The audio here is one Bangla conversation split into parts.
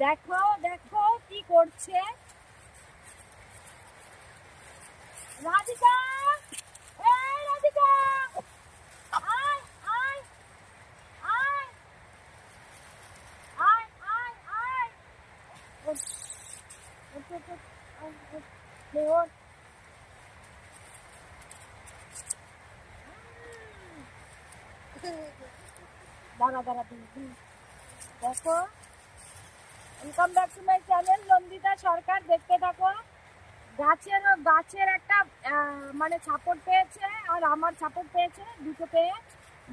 দেখো দেখো কি করছে রাধিকা। এই রাধিকা, আয় আয় আয় আয় আয় আয়। ওঠ, ওঠ, ওঠ, ওঠ, আয়, ওঠ, নে, ওঠ। দাঁড়া দাঁড়া দিদি, দেখো, welcome back to my channel Nandita Sarkar. দেখতে থাকো। গাছের একটা মানে সাপোর্ট পেয়েছে, আর আমার সাপোর্ট পেয়েছে, দুটো পেয়ে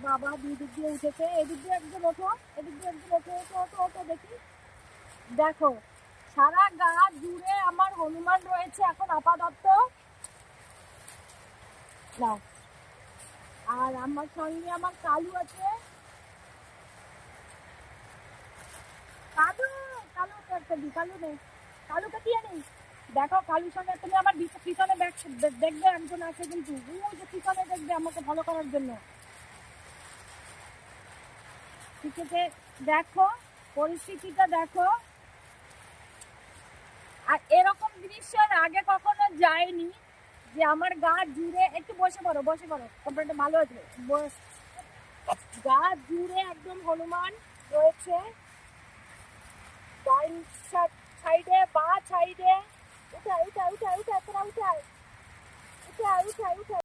বাবা দুই দিক দিয়ে উঠেছে। এদিক দিয়ে একজন ওঠো, এদিক দিয়ে একজন ওঠো, ওঠো ওঠো ওঠো দেখি। দেখো, সারা গা জুড়ে আমার হনুমান রয়েছে এখন আপাতত। নাও, আর আমার সঙ্গে আমার কালু আছে। কালু, কালুকে একটা দি, কালু নেই, কালুকে দিয়ে নেই। দেখো, কালুর সঙ্গে তুমি আমার পিছনে দেখবে একজন আছে, কিন্তু ওই যে পিছনে দেখবে আমাকে ভালো করার জন্য। ঠিক আছে, দেখো পরিস্থিতিটা দেখো। আর এরকম দৃশ্যের আগে কখনো যায়নি যে আমার গা জুড়ে, একটু বসে পড়ো বসে পড়ো, কম্পিউটারটা ভালো আছে। গা জুড়ে একদম হনুমান রয়েছে, ডাইন সাইডে বা সাইডে। উঠায় উঠায় উঠায় উঠায় তোরা উঠায় উঠায় উঠায় উঠায়।